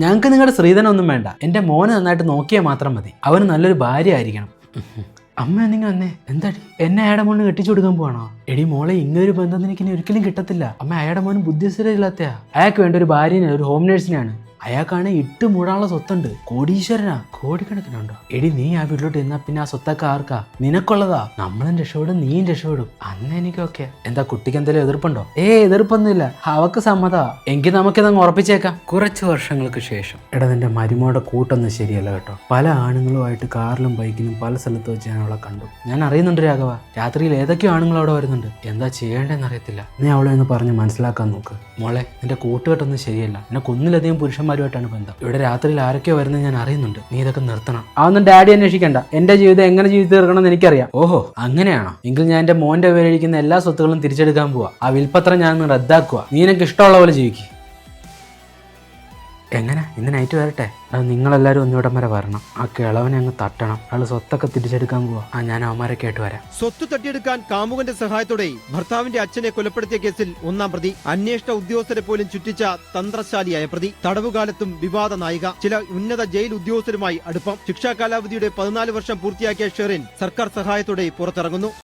ഞങ്ങൾക്ക് നിങ്ങളുടെ ശ്രീധനൊന്നും വേണ്ട, എന്റെ മോനെ നന്നായിട്ട് നോക്കിയാൽ മാത്രം മതി. അവന് നല്ലൊരു ഭാര്യ ആയിരിക്കണം. അമ്മ നിങ്ങൾ വന്നേ. എന്താടി, എന്നെ അയാളുടെ മോന് കെട്ടിച്ചു കൊടുക്കാൻ പോവാണോ? എടി മോളെ, ഇങ്ങനൊരു ബന്ധം നിനക്ക് ഇനി ഒരിക്കലും കിട്ടത്തില്ല. അമ്മ അയാളുടെ മോന് ബുദ്ധിസ്ഥിരമില്ലാത്തയാ. അയാൾക്ക് വേണ്ട ഒരു ഭാര്യനെ, ഒരു ഹോം നേഴ്സിനെയാണ്. അയാൾക്കാണ് ഇട്ട് മൂടാനുള്ള സ്വത്തുണ്ട്, കോടീശ്വരനാ, കോടിക്കണക്കിനുണ്ടോ. എടി നീ ആ വീട്ടിലോട്ട് ചെന്നാ പിന്നെ ആ സ്വത്തൊക്കെ ആർക്കാ? നിനക്കുള്ളതാ. നമ്മളും രക്ഷപ്പെടും, നീയും രക്ഷപ്പെടും. അന്ന് എനിക്കൊക്കെ. എന്താ കുട്ടിക്ക് എന്തെങ്കിലും എതിർപ്പുണ്ടോ? എതിർപ്പൊന്നുമില്ല, അവക്ക് സമ്മതാ. എങ്കിൽ നമുക്കിതങ്ങ് ഉറപ്പിച്ചേക്കാം. കുറച്ച് വർഷങ്ങൾക്ക് ശേഷം. എടാ, നിന്റെ മരുമോടെ കൂട്ടൊന്നും ശരിയല്ല കേട്ടോ. പല ആണുങ്ങളുമായിട്ട് കാറിലും ബൈക്കിലും പല സ്ഥലത്ത് വെച്ച് ഞാൻ അവളെ കണ്ടു. ഞാൻ അറിയുന്നുണ്ട് രാഘവ, രാത്രിയിൽ ഏതൊക്കെയോ ആണുങ്ങൾ അവിടെ വരുന്നുണ്ട്. എന്താ ചെയ്യേണ്ടതെന്ന് അറിയത്തില്ല. നീ അവളെ ഒന്ന് പറഞ്ഞ് മനസ്സിലാക്കാൻ നോക്ക്. മോളെ, നിന്റെ കൂട്ടുകെട്ടൊന്നും ശരിയല്ല. നിനക്ക് ഒന്നിലധികം പുരുഷന്മാരുമായിട്ടാണ് ബന്ധം. ഇവിടെ രാത്രിയിൽ ആരൊക്കെയോ വരുന്നത് ഞാൻ അറിയുന്നുണ്ട്. നീ ഇതൊക്കെ നിർത്തണം. അതൊന്നും ഡാഡി അന്വേഷിക്കണ്ട. എന്റെ ജീവിതം എങ്ങനെ ജീവിച്ചു തീർക്കണമെന്ന് എനിക്കറിയാം. ഓഹോ, അങ്ങനെയാണോ? എങ്കിൽ ഞാൻ എന്റെ മോന്റെ പേരിരിക്കുന്ന എല്ലാ സ്വത്തുക്കളും തിരിച്ചെടുക്കാൻ പോവാ. ആ വിൽപ്പത്രം ഞാൻ റദ്ദാക്കുക. നീ എനിക്ക് ഇഷ്ടമുള്ള പോലെ ജീവിക്കും. എങ്ങനെ? ഇന്ന് നൈറ്റ് വരട്ടെ? അത് നിങ്ങളെല്ലാവരും ഒന്നിവിടം വരെ വരണം. ആ കിളവനെ അങ്ങ് തട്ടണം. അയാൾ സ്വത്തൊക്കെ തിരിച്ചെടുക്കാൻ പോവാ. ഞാൻ അവന്മാരൊക്കെ ആയിട്ട് വരാം. സ്വത്ത് തട്ടിയെടുക്കാൻ കാമുകന്റെ സഹായത്തോടെ ഭർത്താവിന്റെ അച്ഛനെ കൊലപ്പെടുത്തിയ കേസിൽ 1-ാം പ്രതി, അന്വേഷണ ഉദ്യോഗസ്ഥരെ പോലും ചുറ്റിച്ച തന്ത്രശാലിയായ പ്രതി, തടവുകാലത്തും വിവാദ നായിക, ചില ഉന്നത ജയിൽ ഉദ്യോഗസ്ഥരുമായി അടുപ്പം. ശിക്ഷാ കാലാവധിയുടെ 14 വർഷം പൂർത്തിയാക്കിയ ഷെറിൻ സർക്കാർ സഹായത്തോടെ പുറത്തിറങ്ങുന്നു.